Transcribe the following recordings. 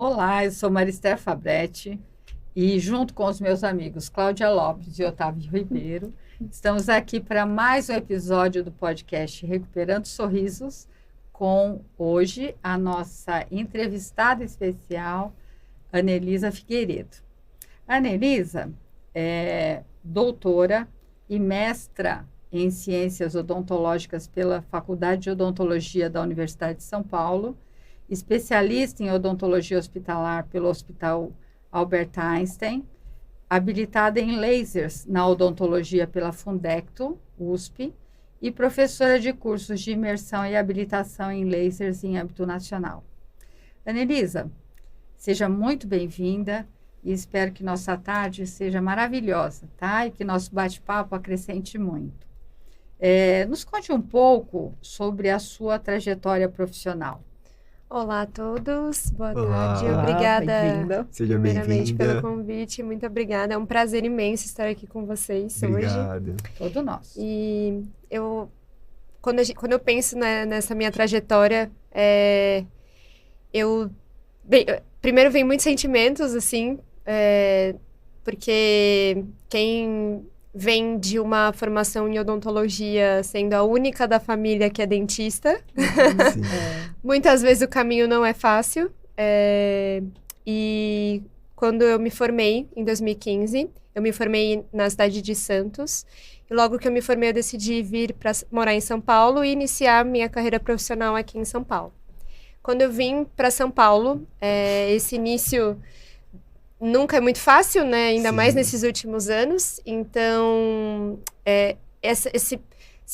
Olá, eu sou Maristé Fabretti e junto com os meus amigos Cláudia Lopes e Otávio Ribeiro, estamos aqui para mais um episódio do podcast Recuperando Sorrisos, com hoje a nossa entrevistada especial, Anelisa Figueiredo. A Anelisa é doutora e mestra em Ciências Odontológicas pela Faculdade de Odontologia da Universidade de São Paulo, especialista em odontologia hospitalar pelo Hospital Albert Einstein, habilitada em lasers na odontologia pela Fundecto, USP, e professora de cursos de imersão e habilitação em lasers em âmbito nacional. Anelisa, seja muito bem-vinda e espero que nossa tarde seja maravilhosa, tá? E que nosso bate-papo acrescente muito. Nos conte um pouco sobre a sua trajetória profissional. Olá a todos, boa Olá. tarde, obrigada Seja primeiramente bem-vinda. pelo convite, muito obrigada, é um prazer imenso estar aqui com vocês hoje. Obrigado. Todo nosso. E quando eu penso nessa minha trajetória, primeiro vem muitos sentimentos, assim, porque quem vem de uma formação em odontologia, sendo a única da família que é dentista, Sim. muitas vezes o caminho não é fácil. E quando eu me formei, em 2015, eu me formei na cidade de Santos. E logo que eu me formei, eu decidi vir para morar em São Paulo e iniciar minha carreira profissional aqui em São Paulo. Quando eu vim para São Paulo, esse início nunca é muito fácil, né? Ainda Sim. mais nesses últimos anos. Então, esse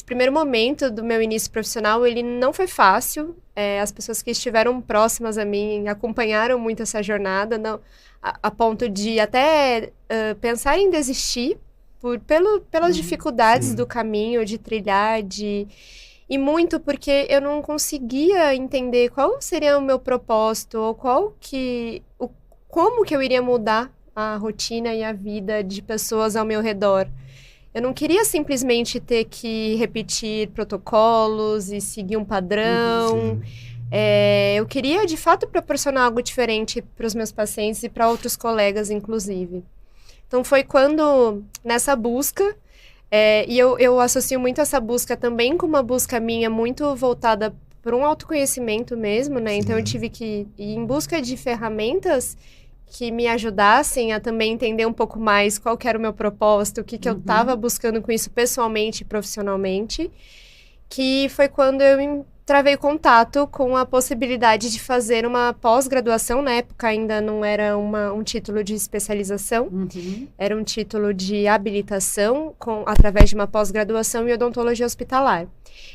primeiro momento do meu início profissional, ele não foi fácil. As pessoas que estiveram próximas a mim acompanharam muito essa jornada, a ponto de até pensar em desistir pelas dificuldades Sim. do caminho, de trilhar, e muito porque eu não conseguia entender qual seria o meu propósito, ou como que eu iria mudar a rotina e a vida de pessoas ao meu redor. Eu não queria simplesmente ter que repetir protocolos e seguir um padrão. Sim. Eu queria, de fato, proporcionar algo diferente para os meus pacientes e para outros colegas, inclusive. Então, foi quando, nessa busca, e eu associo muito essa busca também com uma busca minha muito voltada por um autoconhecimento mesmo, né? Sim. Então, eu tive que ir em busca de ferramentas que me ajudassem a também entender um pouco mais qual que era o meu propósito, o que eu estava buscando com isso pessoalmente e profissionalmente, que foi quando eu travei contato com a possibilidade de fazer uma pós-graduação. Na época ainda não era um título de especialização, era um título de habilitação através de uma pós-graduação em odontologia hospitalar.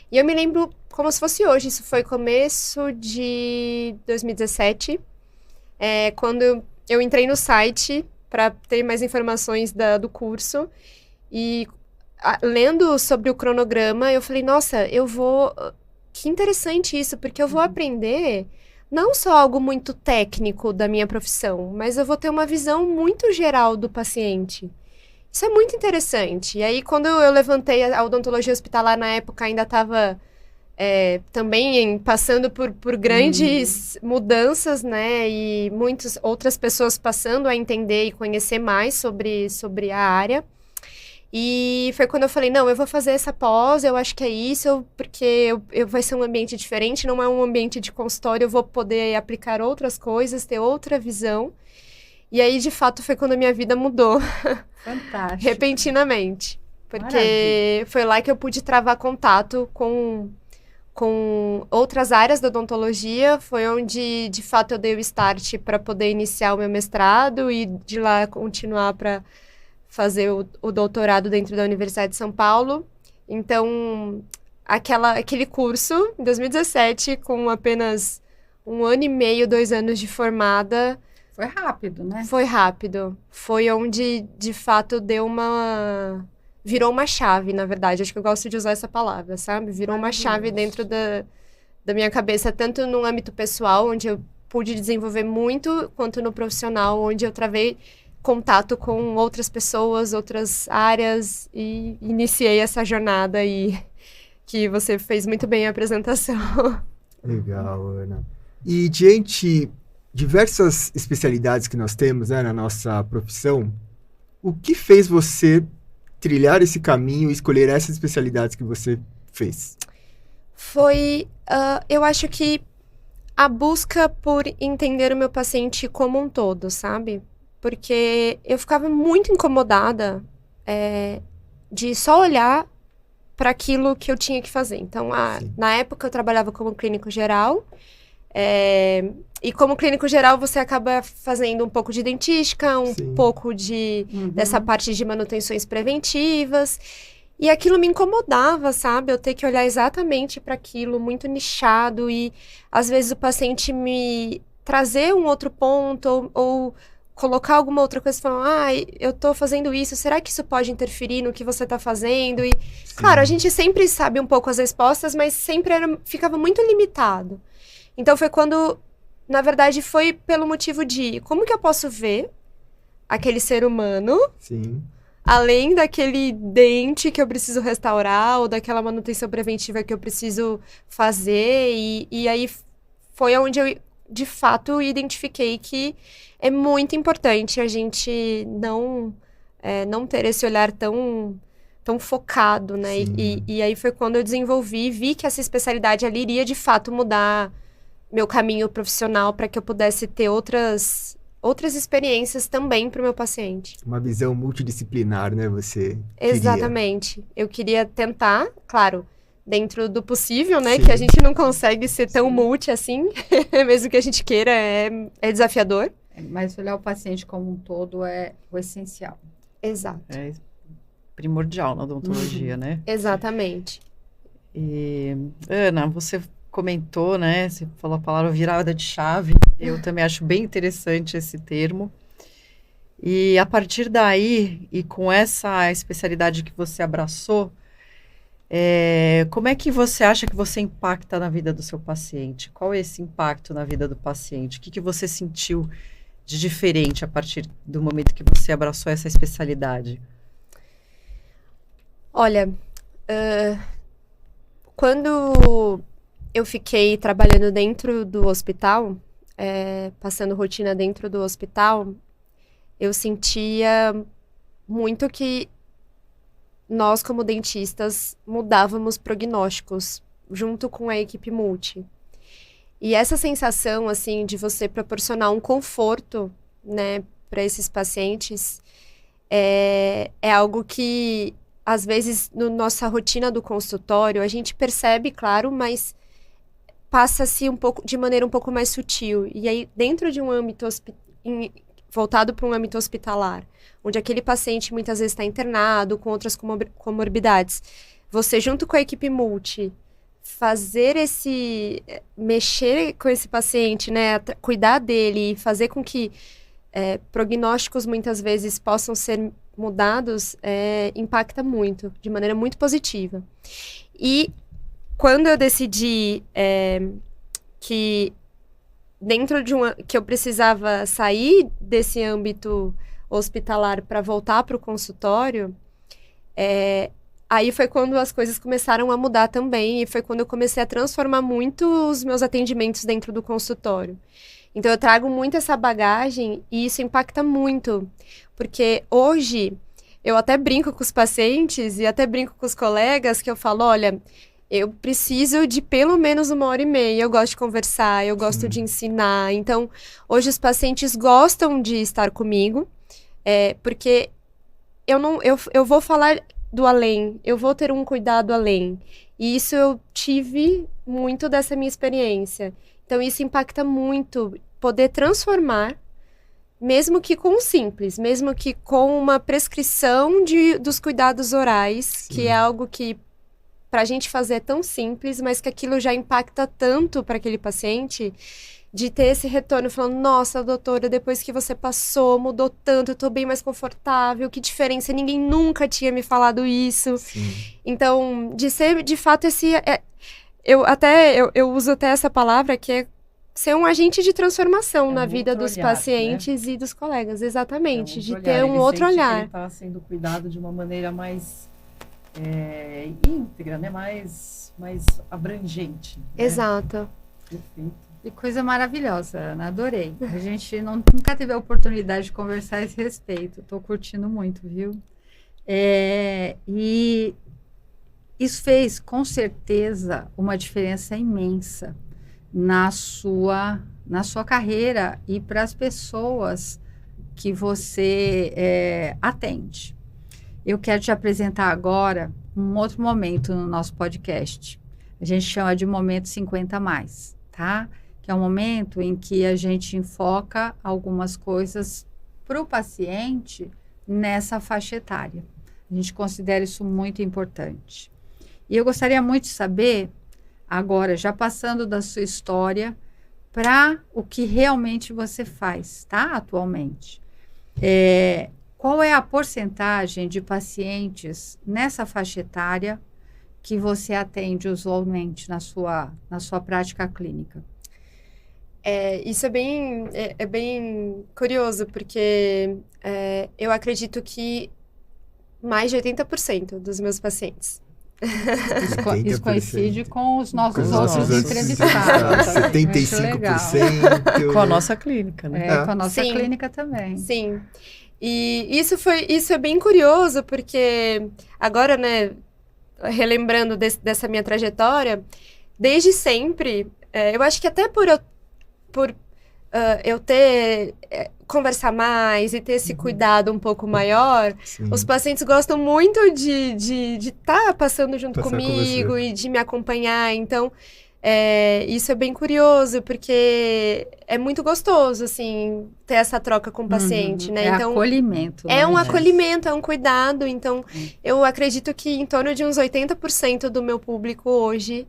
E eu me lembro como se fosse hoje, isso foi começo de 2017, quando eu entrei no site para ter mais informações do curso e lendo sobre o cronograma, eu falei, nossa, que interessante isso, porque eu vou aprender não só algo muito técnico da minha profissão, mas eu vou ter uma visão muito geral do paciente. Isso é muito interessante. E aí, quando eu levantei a odontologia hospitalar, na época ainda estava também passando por grandes mudanças, né? E muitas outras pessoas passando a entender e conhecer mais sobre a área. E foi quando eu falei, não, eu vou fazer essa pós, eu acho que é isso, porque vai ser um ambiente diferente, não é um ambiente de consultório, eu vou poder aplicar outras coisas, ter outra visão. E aí, de fato, foi quando a minha vida mudou. Fantástico. Repentinamente. Porque Maravilha. foi lá que eu pude travar contato com outras áreas da odontologia, foi onde, de fato, eu dei o start para poder iniciar o meu mestrado e de lá continuar para fazer o doutorado dentro da Universidade de São Paulo. Então, aquele curso, em 2017, com apenas 1 ano e meio, 2 anos de formada... Foi rápido, né? Foi rápido. Foi onde, de fato, virou uma chave, na verdade. Acho que eu gosto de usar essa palavra, sabe? Virou uma chave dentro da minha cabeça, tanto no âmbito pessoal, onde eu pude desenvolver muito, quanto no profissional, onde eu travei contato com outras pessoas, outras áreas, e iniciei essa jornada aí, que você fez muito bem a apresentação. Legal, Ana. E diante diversas especialidades que nós temos, né, na nossa profissão, o que fez você trilhar esse caminho e escolher essas especialidades que você fez? Foi, eu acho que a busca por entender o meu paciente como um todo, sabe? Porque eu ficava muito incomodada de só olhar para aquilo que eu tinha que fazer. Então, na época eu trabalhava como clínico geral, e como clínico geral você acaba fazendo um pouco de dentística, pouco dessa parte de manutenções preventivas, e aquilo me incomodava, sabe? Eu ter que olhar exatamente para aquilo, muito nichado, e às vezes o paciente me trazer um outro ponto, ou colocar alguma outra coisa, falando, eu tô fazendo isso, será que isso pode interferir no que você tá fazendo? E, claro, a gente sempre sabe um pouco as respostas, mas sempre ficava muito limitado. Então foi quando, na verdade, foi pelo motivo de como que eu posso ver aquele ser humano, além daquele dente que eu preciso restaurar, ou daquela manutenção preventiva que eu preciso fazer, e aí foi onde eu, de fato, identifiquei que é muito importante a gente não ter esse olhar tão focado, né? E aí foi quando eu desenvolvi, vi que essa especialidade ali iria, de fato, mudar meu caminho profissional para que eu pudesse ter outras experiências também para o meu paciente. Uma visão multidisciplinar, né? Você Exatamente. Eu queria tentar, claro, dentro do possível, né? Que a gente não consegue ser tão multi assim, mesmo que a gente queira, é desafiador. Mas olhar o paciente como um todo é o essencial. Exato. É primordial na odontologia, né? Exatamente. E, Ana, você comentou, né? Você falou a palavra virada de chave. Eu também acho bem interessante esse termo. E a partir daí, e com essa especialidade que você abraçou, como é que você acha que você impacta na vida do seu paciente? Qual é esse impacto na vida do paciente? O que você sentiu de diferente a partir do momento que você abraçou essa especialidade? Olha, quando eu fiquei trabalhando dentro do hospital, passando rotina dentro do hospital, eu sentia muito que nós, como dentistas, mudávamos prognósticos junto com a equipe multi. E essa sensação, assim, de você proporcionar um conforto, né, para esses pacientes, é algo que, às vezes, na nossa rotina do consultório, a gente percebe, claro, mas passa-se de maneira um pouco mais sutil. E aí, dentro de um âmbito voltado para um âmbito hospitalar, onde aquele paciente muitas vezes está internado com outras comorbidades, você, junto com a equipe multi, mexer com esse paciente, né, cuidar dele e fazer com que prognósticos muitas vezes possam ser mudados, impacta muito, de maneira muito positiva. E quando eu decidi que dentro que eu precisava sair desse âmbito hospitalar para voltar para o consultório, aí foi quando as coisas começaram a mudar também, e foi quando eu comecei a transformar muito os meus atendimentos dentro do consultório. Então, eu trago muito essa bagagem e isso impacta muito, porque hoje eu até brinco com os pacientes e até brinco com os colegas que eu falo, olha, eu preciso de pelo menos 1h30, eu gosto de conversar, eu gosto de ensinar. Então, hoje os pacientes gostam de estar comigo, porque eu vou falar do além, eu vou ter um cuidado além. E isso eu tive muito dessa minha experiência. Então, isso impacta muito, poder transformar, mesmo que com o simples, mesmo que com uma prescrição dos cuidados orais, que é algo que para a gente fazer é tão simples, mas que aquilo já impacta tanto para aquele paciente, de ter esse retorno falando, nossa, doutora, depois que você passou, mudou tanto, eu tô bem mais confortável, que diferença, ninguém nunca tinha me falado isso. Então, de ser, de fato, eu uso até essa palavra, que é ser um agente de transformação na vida dos pacientes, né? E dos colegas, exatamente, de ter um outro olhar. Ele está sendo cuidado de uma maneira mais íntegra, né? Mais abrangente. Né? Exato. Perfeito. Que coisa maravilhosa, Ana, adorei. A gente nunca teve a oportunidade de conversar a esse respeito. Estou curtindo muito, viu? E isso fez, com certeza, uma diferença imensa na sua carreira e para as pessoas que você atende. Eu quero te apresentar agora um outro momento no nosso podcast. A gente chama de momento 50+, tá? Que é um momento em que a gente enfoca algumas coisas para o paciente nessa faixa etária. A gente considera isso muito importante. E eu gostaria muito de saber, agora, já passando da sua história, para o que realmente você faz, tá? Atualmente. Qual é a porcentagem de pacientes nessa faixa etária que você atende usualmente na sua prática clínica? Isso é bem curioso, porque eu acredito que mais de 80% dos meus pacientes. Isso coincide com os nossos outros entrevistados. 75%. Com a nossa clínica, né? Com a nossa clínica também. Sim. E isso é bem curioso, porque agora, né, relembrando dessa minha trajetória, desde sempre, eu acho que até por eu ter conversar mais e ter esse cuidado um pouco maior, os pacientes gostam muito de estar passando junto comigo e de me acompanhar. Então, isso é bem curioso, porque é muito gostoso, assim, ter essa troca com o paciente, né? Então, acolhimento. É um acolhimento, é um cuidado. Então, eu acredito que em torno de uns 80% do meu público hoje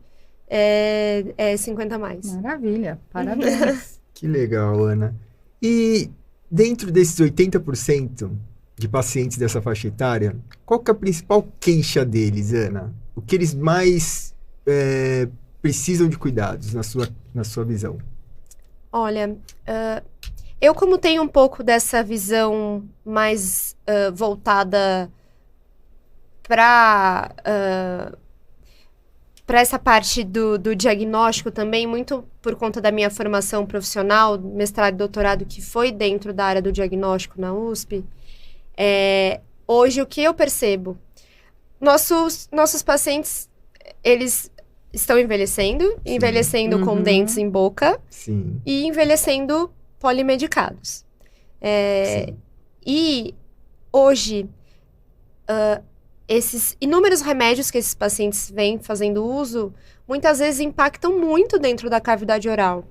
é 50+. Maravilha, parabéns. Que legal, Ana. E dentro desses 80% de pacientes dessa faixa etária, qual que é a principal queixa deles, Ana? O que eles mais precisam de cuidados, na sua visão? Olha, eu como tenho um pouco dessa visão mais voltada para essa parte do diagnóstico também, muito por conta da minha formação profissional, mestrado e doutorado, que foi dentro da área do diagnóstico na USP, hoje o que eu percebo? Nossos pacientes, eles estão envelhecendo com dentes em boca. Sim. E envelhecendo polimedicados. E hoje, esses inúmeros remédios que esses pacientes vêm fazendo uso, muitas vezes impactam muito dentro da cavidade oral.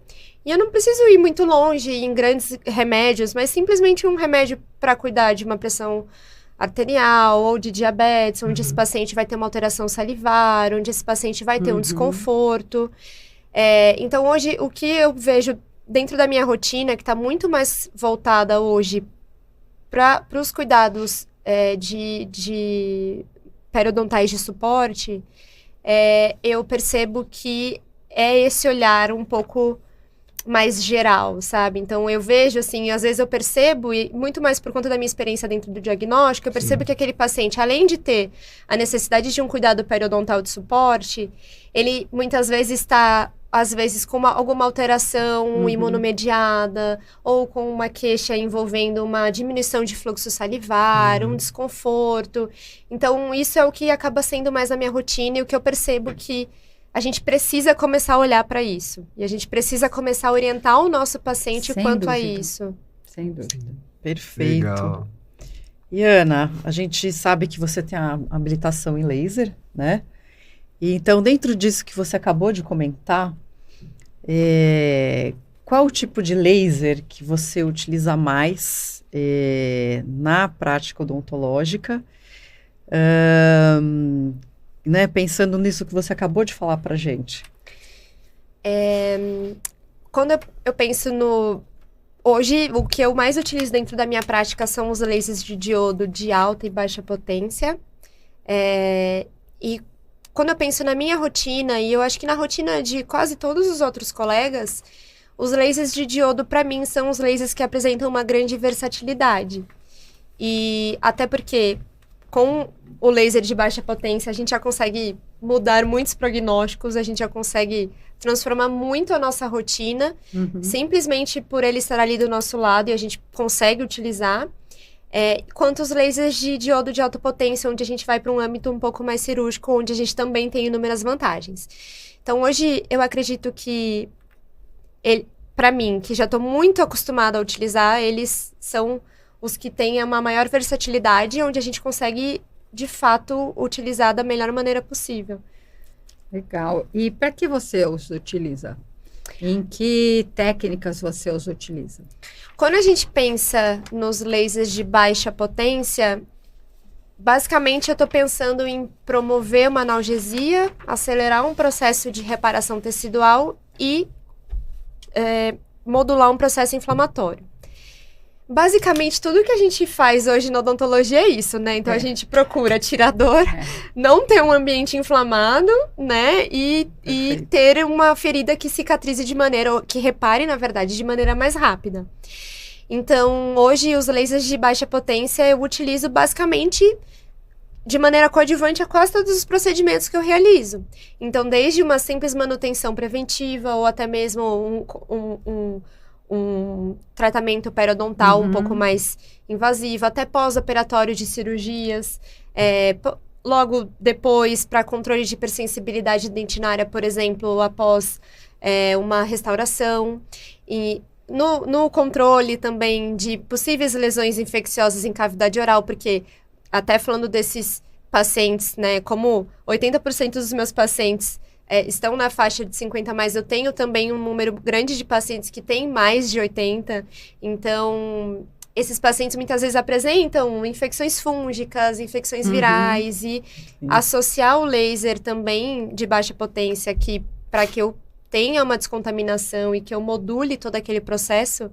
E eu não preciso ir muito longe em grandes remédios, mas simplesmente um remédio para cuidar de uma pressão arterial ou de diabetes, onde esse paciente vai ter uma alteração salivar, onde esse paciente vai ter um desconforto. Então, hoje, o que eu vejo dentro da minha rotina, que está muito mais voltada hoje para os cuidados de periodontais de suporte, eu percebo que é esse olhar um pouco mais geral, sabe? Então, eu vejo, assim, às vezes eu percebo, e muito mais por conta da minha experiência dentro do diagnóstico, eu percebo que aquele paciente, além de ter a necessidade de um cuidado periodontal de suporte, ele muitas vezes está, às vezes, com alguma alteração imunomediada, ou com uma queixa envolvendo uma diminuição de fluxo salivar, um desconforto. Então, isso é o que acaba sendo mais a minha rotina, e o que eu percebo que a gente precisa começar a olhar para isso. E a gente precisa começar a orientar o nosso paciente quanto a isso. Sem dúvida. Perfeito. Legal. E Ana, a gente sabe que você tem a habilitação em laser, né? E então, dentro disso que você acabou de comentar, qual o tipo de laser que você utiliza mais na prática odontológica? Né, pensando nisso que você acabou de falar pra gente. Quando eu penso hoje, o que eu mais utilizo dentro da minha prática são os lasers de diodo de alta e baixa potência. E quando eu penso na minha rotina, e eu acho que na rotina de quase todos os outros colegas, os lasers de diodo, para mim, são os lasers que apresentam uma grande versatilidade. E até porque, com o laser de baixa potência, a gente já consegue mudar muitos prognósticos, a gente já consegue transforma muito a nossa rotina, simplesmente por ele estar ali do nosso lado e a gente consegue utilizar. Quanto os lasers de diodo de alta potência, onde a gente vai para um âmbito um pouco mais cirúrgico, onde a gente também tem inúmeras vantagens. Então, hoje, eu acredito que, para mim, que já estou muito acostumada a utilizar, eles são os que têm uma maior versatilidade, onde a gente consegue, de fato, utilizar da melhor maneira possível. Legal. E para que você os utiliza? Em que técnicas você os utiliza? Quando a gente pensa nos lasers de baixa potência, basicamente eu estou pensando em promover uma analgesia, acelerar um processo de reparação tecidual e modular um processo inflamatório. Basicamente, tudo que a gente faz hoje na odontologia é isso, né? Então, a gente procura tirar dor, não ter um ambiente inflamado, né? E ter uma ferida que cicatrize de maneira, que repare, na verdade, de maneira mais rápida. Então, hoje, os lasers de baixa potência eu utilizo basicamente de maneira coadjuvante a quase todos os procedimentos que eu realizo. Então, desde uma simples manutenção preventiva ou até mesmo um tratamento periodontal um pouco mais invasivo, até pós-operatório de cirurgias, logo depois para controle de hipersensibilidade dentinária, por exemplo, após uma restauração, e no controle também de possíveis lesões infecciosas em cavidade oral, porque até falando desses pacientes, né, como 80% dos meus pacientes estão na faixa de 50 mais, eu tenho também um número grande de pacientes que têm mais de 80, então esses pacientes muitas vezes apresentam infecções fúngicas, infecções virais, e associar o laser também de baixa potência que para que eu tenha uma descontaminação e que eu module todo aquele processo,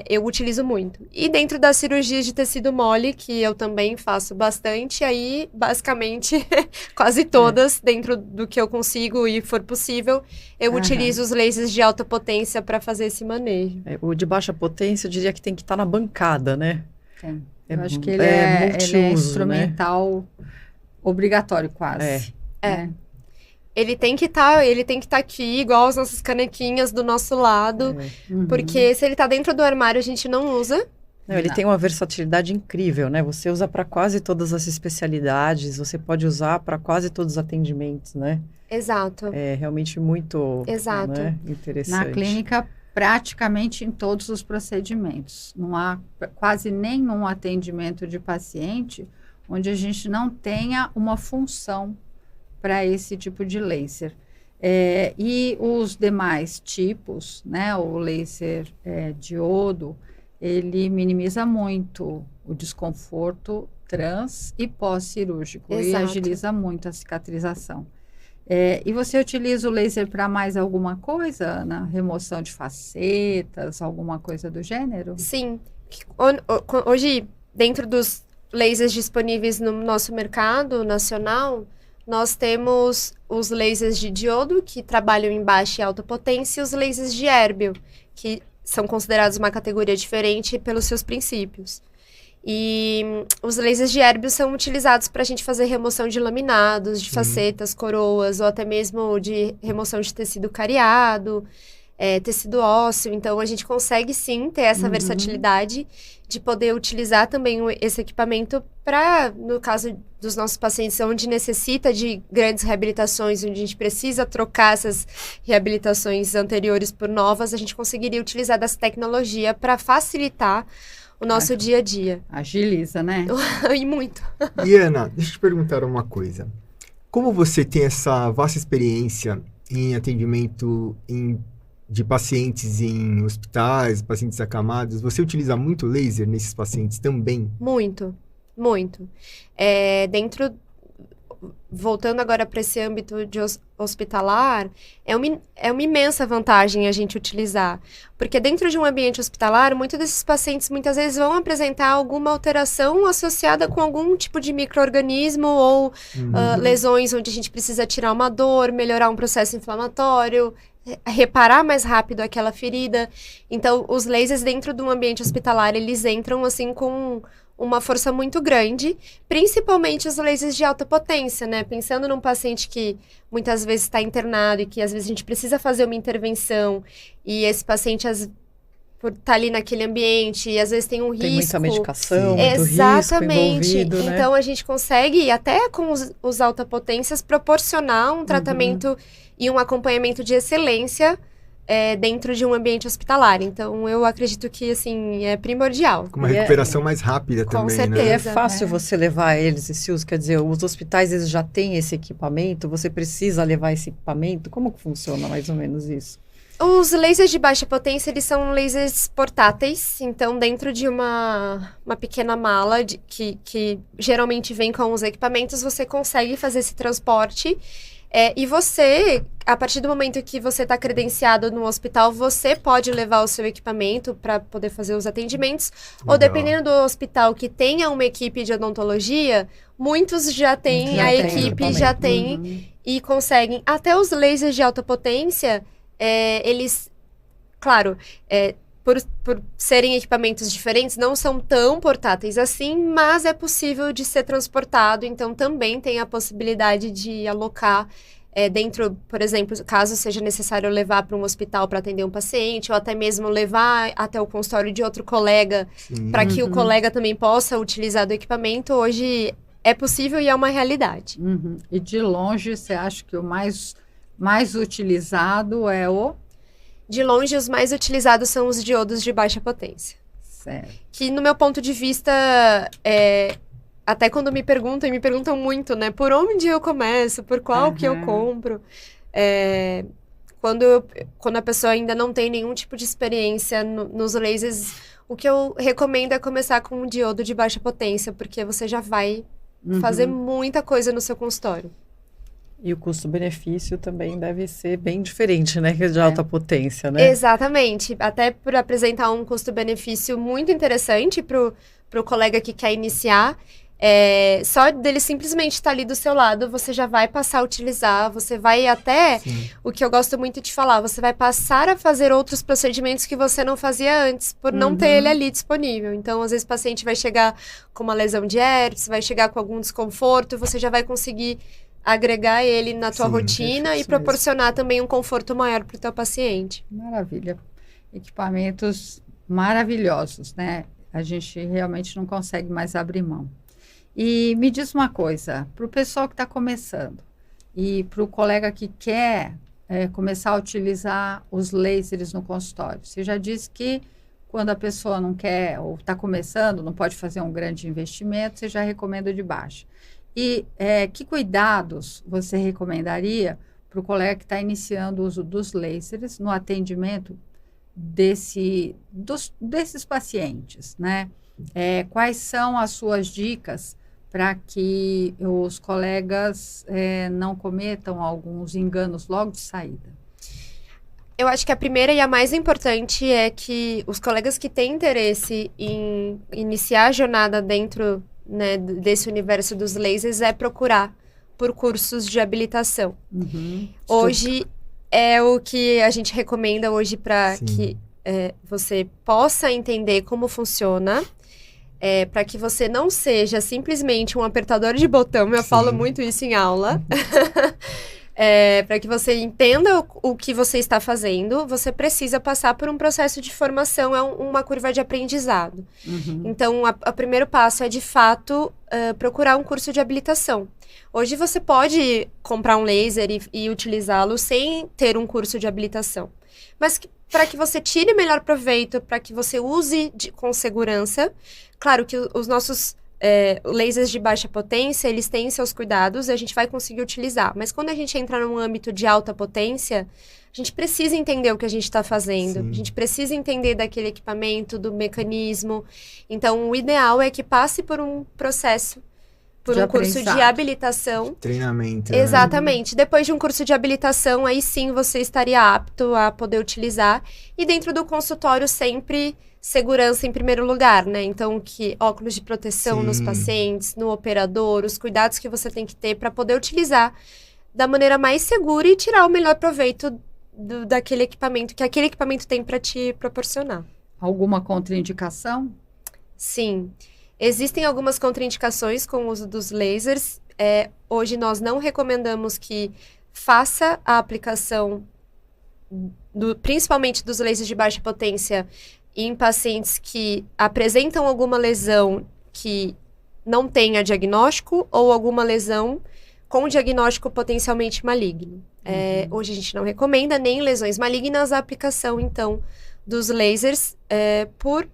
eu utilizo muito. E dentro das cirurgias de tecido mole, que eu também faço bastante, aí basicamente quase todas, dentro do que eu consigo e for possível, eu utilizo os lasers de alta potência para fazer esse manejo. O de baixa potência, eu diria que tem que estar na bancada, né? Eu acho que ele é instrumental, né? Obrigatório quase. Ele tem que estar aqui, igual as nossas canequinhas do nosso lado, porque se ele tá dentro do armário, a gente não usa. Não, ele tem uma versatilidade incrível, né? Você usa para quase todas as especialidades, você pode usar para quase todos os atendimentos, né? Exato. É realmente muito né, interessante. Na clínica, praticamente em todos os procedimentos. Não há quase nenhum atendimento de paciente onde a gente não tenha uma função para esse tipo de laser. E os demais tipos, né, o laser diodo, ele minimiza muito o desconforto trans e pós-cirúrgico e agiliza muito a cicatrização. E você utiliza o laser para mais alguma coisa, Ana? Remoção de facetas, alguma coisa do gênero? Sim. Hoje, dentro dos lasers disponíveis no nosso mercado nacional, nós temos os lasers de diodo, que trabalham em baixa e alta potência, e os lasers de hérbio, que são considerados uma categoria diferente pelos seus princípios. E os lasers de hérbio são utilizados para a gente fazer remoção de laminados, de facetas, coroas, ou até mesmo de remoção de tecido cariado, tecido ósseo. Então, a gente consegue sim ter essa versatilidade de poder utilizar também esse equipamento para, no caso dos nossos pacientes, onde necessita de grandes reabilitações, onde a gente precisa trocar essas reabilitações anteriores por novas, a gente conseguiria utilizar dessa tecnologia para facilitar o nosso dia a dia. Agiliza, né? E muito. E Ana, deixa eu te perguntar uma coisa. Como você tem essa vasta experiência em atendimento de pacientes em hospitais, pacientes acamados, você utiliza muito laser nesses pacientes também? Muito, muito. Voltando agora para esse âmbito de hospitalar, é uma imensa vantagem a gente utilizar. Porque dentro de um ambiente hospitalar, muitos desses pacientes muitas vezes vão apresentar alguma alteração associada com algum tipo de micro-organismo ou lesões onde a gente precisa tirar uma dor, melhorar um processo inflamatório, reparar mais rápido aquela ferida. Então, os lasers dentro de um ambiente hospitalar, eles entram assim com uma força muito grande, principalmente os lasers de alta potência, né? Pensando num paciente que muitas vezes está internado e que às vezes a gente precisa fazer uma intervenção e esse paciente por estar ali naquele ambiente e às vezes tem um risco. Tem muita medicação, muito Exatamente. risco envolvido, né? Então a gente consegue, até com os alta potências, proporcionar um tratamento e um acompanhamento de excelência dentro de um ambiente hospitalar. Então, eu acredito que, assim, é primordial. Com uma recuperação mais rápida Com também, certeza. né? E é fácil você levar eles esse uso, quer dizer, os hospitais eles já têm esse equipamento, você precisa levar esse equipamento, como que funciona mais ou menos isso? Os lasers de baixa potência, eles são lasers portáteis, então dentro de uma pequena mala que geralmente vem com os equipamentos, você consegue fazer esse transporte. E você, a partir do momento que você está credenciado no hospital, você pode levar o seu equipamento para poder fazer os atendimentos. Legal. Ou dependendo do hospital que tenha uma equipe de odontologia, muitos já têm, a equipe já tem e conseguem. Até os lasers de alta potência, eles, claro, por serem equipamentos diferentes, não são tão portáteis assim, mas é possível de ser transportado, então também tem a possibilidade de alocar dentro, por exemplo, caso seja necessário levar para um hospital para atender um paciente, ou até mesmo levar até o consultório de outro colega, para que o colega também possa utilizar do equipamento, hoje é possível e é uma realidade. E de longe, você acha que o mais utilizado é o... De longe, os mais utilizados são os diodos de baixa potência. Certo. Que, no meu ponto de vista, até quando me perguntam muito, né? Por onde eu começo? Por qual que eu compro? Quando a pessoa ainda não tem nenhum tipo de experiência nos lasers, o que eu recomendo é começar com um diodo de baixa potência, porque você já vai fazer muita coisa no seu consultório. E o custo-benefício também deve ser bem diferente, né? Que é de alta potência, né? Exatamente. Até por apresentar um custo-benefício muito interessante para o colega que quer iniciar. Só dele simplesmente estar ali do seu lado, você já vai passar a utilizar, você vai até, o que eu gosto muito de falar, você vai passar a fazer outros procedimentos que você não fazia antes, por não ter ele ali disponível. Então, às vezes o paciente vai chegar com uma lesão de herpes, vai chegar com algum desconforto, você já vai conseguir agregar ele na tua rotina e proporcionar também um conforto maior para o teu paciente. Maravilha. Equipamentos maravilhosos, né? A gente realmente não consegue mais abrir mão. E me diz uma coisa, para o pessoal que está começando e para o colega que quer começar a utilizar os lasers no consultório, você já disse que quando a pessoa não quer ou está começando, não pode fazer um grande investimento, você já recomenda de baixa. E que cuidados você recomendaria para o colega que está iniciando o uso dos lasers no atendimento desses pacientes, né? Quais são as suas dicas para que os colegas não cometam alguns enganos logo de saída? Eu acho que a primeira e a mais importante é que os colegas que têm interesse em iniciar a jornada dentro, né, desse universo dos lasers procurar por cursos de habilitação. Hoje é o que a gente recomenda hoje para que você possa entender como funciona, para que você não seja simplesmente um apertador de botão, eu falo muito isso em aula, para que você entenda o que você está fazendo, você precisa passar por um processo de formação, uma curva de aprendizado. Então, o primeiro passo é, de fato, procurar um curso de habilitação. Hoje você pode comprar um laser e utilizá-lo sem ter um curso de habilitação. Mas para que você tire melhor proveito, para que você use com segurança, claro que os nossos lasers de baixa potência, eles têm seus cuidados e a gente vai conseguir utilizar. Mas quando a gente entra num âmbito de alta potência, a gente precisa entender o que a gente está fazendo. A gente precisa entender daquele equipamento, do mecanismo. Então, o ideal é que passe por um processo, por um curso de habilitação. Treinamento. Exatamente. Depois de um curso de habilitação, aí sim você estaria apto a poder utilizar. E dentro do consultório, sempre segurança em primeiro lugar, né? Então, óculos de proteção nos pacientes, no operador, os cuidados que você tem que ter para poder utilizar da maneira mais segura e tirar o melhor proveito daquele equipamento, que aquele equipamento tem para te proporcionar. Alguma contraindicação? Sim. Existem algumas contraindicações com o uso dos lasers. Hoje nós não recomendamos que faça a aplicação, principalmente dos lasers de baixa potência, em pacientes que apresentam alguma lesão que não tenha diagnóstico ou alguma lesão com diagnóstico potencialmente maligno. Hoje a gente não recomenda nem lesões malignas a aplicação, então, dos lasers, por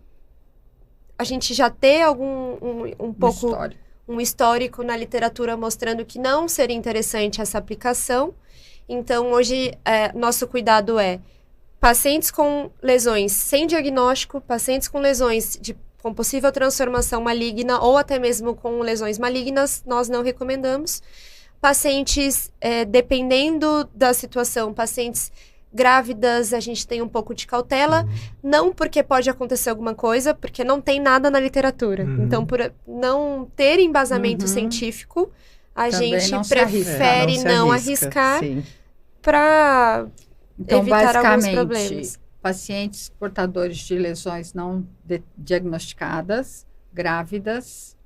a gente já ter um histórico na literatura mostrando que não seria interessante essa aplicação. Então, hoje, nosso cuidado é pacientes com lesões sem diagnóstico, pacientes com lesões com possível transformação maligna ou até mesmo com lesões malignas, nós não recomendamos. Pacientes, dependendo da situação, pacientes grávidas, a gente tem um pouco de cautela, não porque pode acontecer alguma coisa, porque não tem nada na literatura. Então, por não ter embasamento científico, a Também gente não se prefere arrisca. não Não se arrisca, arriscar sim. para Então, evitar alguns basicamente, problemas. pacientes portadores de lesões não diagnosticadas, grávidas.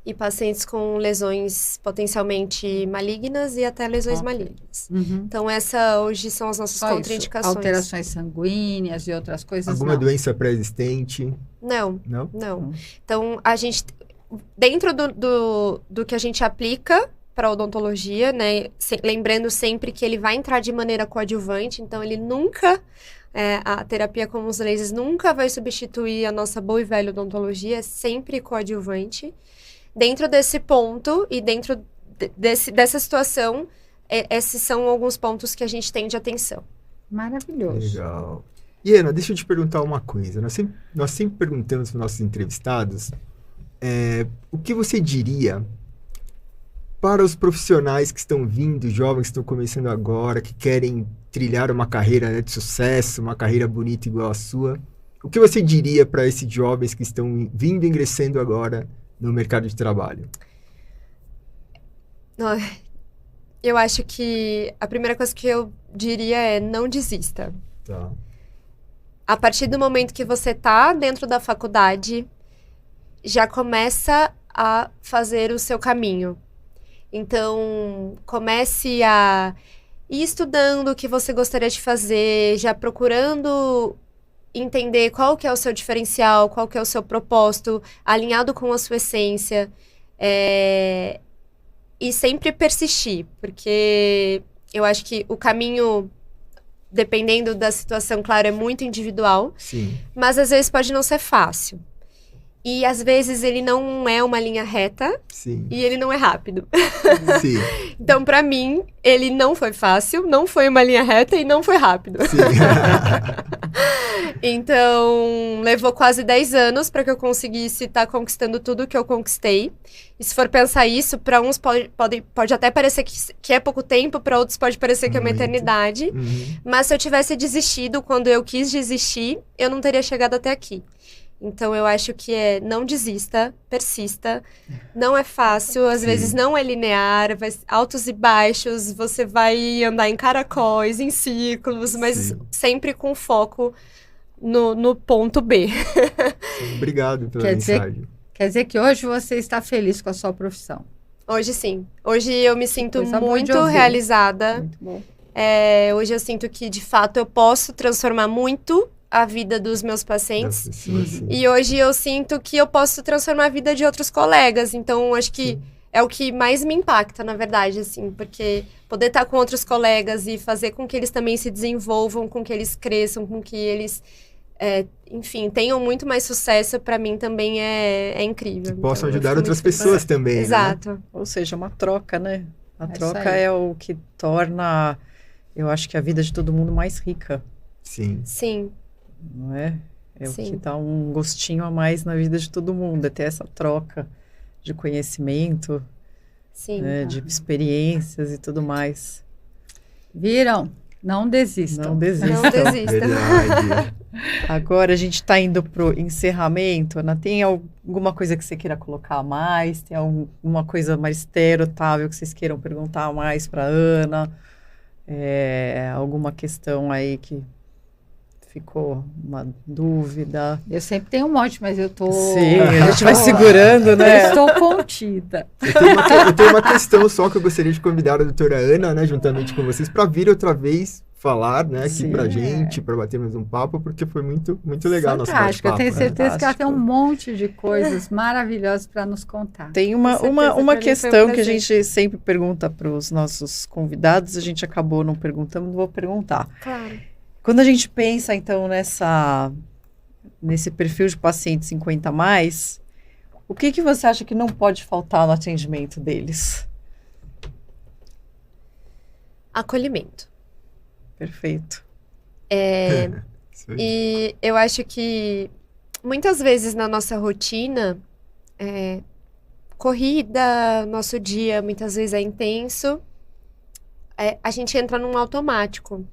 E pacientes com lesões potencialmente malignas e até lesões Ok. malignas. Uhum. Então, essa hoje são as nossas Só isso. contraindicações. Alterações sanguíneas e outras coisas Alguma não. doença pré-existente? Não, Não? não. Então, a gente, dentro do que a gente aplica para odontologia, né, lembrando sempre que ele vai entrar de maneira coadjuvante, então ele nunca, a terapia com os lasers nunca vai substituir a nossa boa e velha odontologia, é sempre coadjuvante. Dentro desse ponto e dentro dessa situação, esses são alguns pontos que a gente tem de atenção. Maravilhoso. Legal. E Ana, deixa eu te perguntar uma coisa. Nós sempre perguntamos para os nossos entrevistados o que você diria para os profissionais que estão vindo, jovens que estão começando agora, que querem trilhar uma carreira, né, de sucesso, uma carreira bonita igual a sua. O que você diria para esses jovens que estão vindo, ingressando agora no mercado de trabalho? Eu acho que a primeira coisa que eu diria é não desista. Tá. A partir do momento que você tá dentro da faculdade, já começa a fazer o seu caminho. Então, comece a ir estudando o que você gostaria de fazer, já procurando entender qual que é o seu diferencial, qual que é o seu propósito, alinhado com a sua essência. E sempre persistir, porque eu acho que o caminho, dependendo da situação, claro, é muito individual, Sim. mas às vezes pode não ser fácil. E às vezes ele não é uma linha reta Sim. e ele não é rápido. Sim. Então, pra mim, ele não foi fácil, não foi uma linha reta e não foi rápido. Sim. Então, levou quase 10 anos para que eu conseguisse estar conquistando tudo que eu conquistei. E se for pensar isso, para uns pode até parecer que é pouco tempo, para outros pode parecer que é uma Muito. eternidade. Uhum. Mas se eu tivesse desistido quando eu quis desistir, eu não teria chegado até aqui. Então, eu acho que não desista, persista. Não é fácil, às Sim. vezes não é linear, altos e baixos, você vai andar em caracóis, em círculos, mas Sim. sempre com foco no ponto B. Obrigado pela Quer dizer- mensagem. Quer dizer que hoje você está feliz com a sua profissão. Hoje sim. Hoje eu me sinto coisa boa de muito ouvir. realizada. Muito bom. Hoje eu sinto que, de fato, eu posso transformar muito a vida dos meus pacientes. Das pessoas, sim. E hoje eu sinto que eu posso transformar a vida de outros colegas. Então, acho que Sim. é o que mais me impacta, na verdade, assim. Porque poder estar com outros colegas e fazer com que eles também se desenvolvam, com que eles cresçam, com que eles, enfim, tenham muito mais sucesso, para mim também é incrível. Que possam Então, eu ajudar fico outras muito feliz. pessoas também, né? Exato. Ou seja, uma troca, né? A É isso troca aí. é o que torna, eu acho que a vida de todo mundo mais rica, Sim. Sim. não é? É Sim. o que dá um gostinho a mais na vida de todo mundo, é ter essa troca de conhecimento, Sim. né, de experiências e tudo mais. Viram? Não desistam. Não desista. Não desista. Verdade. Agora a gente está indo para o encerramento. Ana, tem alguma coisa que você queira colocar a mais? Tem alguma coisa mais Otávio, que vocês queiram perguntar mais para Ana? Alguma questão aí que ficou uma dúvida? Eu sempre tenho um monte, mas eu tô... Sim, a gente vai segurando, né? Eu estou contida. Eu tenho uma questão só que eu gostaria de convidar a doutora Ana, né, juntamente com vocês, para vir outra vez falar, né, aqui Sim. pra gente, para batermos um papo, porque foi muito, muito legal o nosso Fantástico. Eu bate-papo. tenho certeza que ela Fantástico. tem um monte de coisas maravilhosas para nos contar. Tem Com certeza, uma pra mim foi um questão que a prazer. gente sempre pergunta para os nossos convidados, a gente acabou não perguntando, vou perguntar. Claro. Quando a gente pensa, então, nesse perfil de paciente 50 a mais, o que você acha que não pode faltar no atendimento deles? Acolhimento. Perfeito. Isso aí. E eu acho que muitas vezes na nossa rotina, corrida, nosso dia muitas vezes é intenso, a gente entra num automático.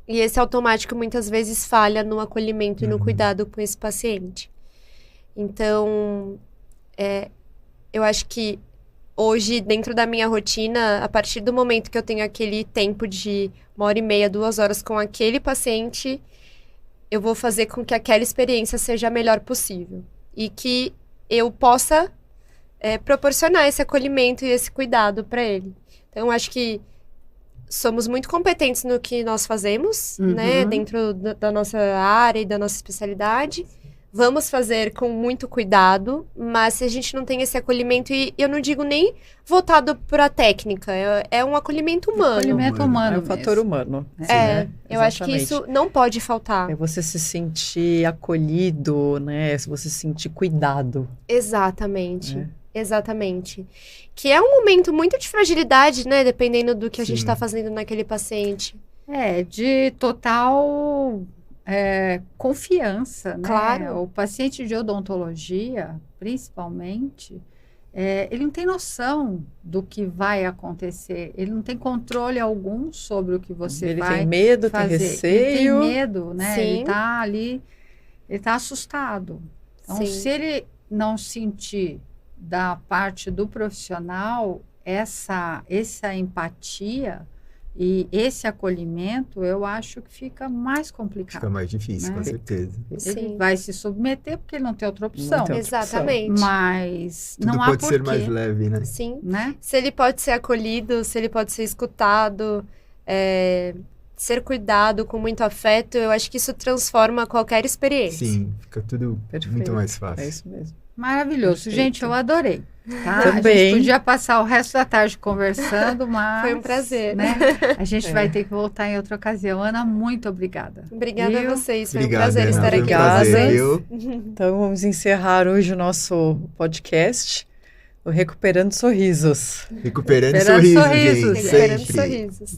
E esse automático muitas vezes falha no acolhimento e no Uhum. cuidado com esse paciente. Então, eu acho que hoje, dentro da minha rotina, a partir do momento que eu tenho aquele tempo de 1h30, 2 horas com aquele paciente, eu vou fazer com que aquela experiência seja a melhor possível. E que eu possa proporcionar esse acolhimento e esse cuidado para ele. Então, eu acho que somos muito competentes no que nós fazemos, né? Uhum. Dentro da nossa área e da nossa especialidade. Vamos fazer com muito cuidado, mas se a gente não tem esse acolhimento, e eu não digo nem voltado para a técnica, é um acolhimento humano. Acolhimento humano É o fator mesmo. humano. Eu acho que isso não pode faltar. É você se sentir acolhido, né? Você se sentir cuidado. Exatamente. É. Exatamente. Que é um momento muito de fragilidade, né? Dependendo do que a gente Sim. está fazendo naquele paciente. De total confiança, né? Claro. O paciente de odontologia, principalmente, ele não tem noção do que vai acontecer. Ele não tem controle algum sobre o que você Ele vai tem medo, tem fazer. receio. Ele tem medo, né? Sim. Ele tá ali, ele tá assustado. Então, Sim. se ele não sentir da parte do profissional essa empatia e esse acolhimento, eu acho que fica mais complicado. Fica mais difícil, Né? com certeza. Ele Sim. vai se submeter porque ele não tem outra opção. Não tem outra Exatamente. Mas Tudo não há pode ser porquê, mais leve, né? Sim. né? Se ele pode ser acolhido, se ele pode ser escutado, ser cuidado com muito afeto, eu acho que isso transforma qualquer experiência. Sim, fica tudo Perfeito. muito mais É fácil. isso mesmo. Maravilhoso. Perfeito. Gente, eu adorei. Tá? A Também. gente podia passar o resto da tarde conversando, mas... Foi um prazer. Né? A gente vai ter que voltar em outra ocasião. Ana, muito obrigada. Obrigada Viu? a vocês, foi Obrigado, um prazer Ana, estar foi um aqui prazer, com vocês. viu? Então, vamos encerrar hoje o nosso podcast, o Recuperando Sorrisos. Recuperando Recuperando sorrisos, sorrisos. gente. Recuperando Sempre. sorrisos.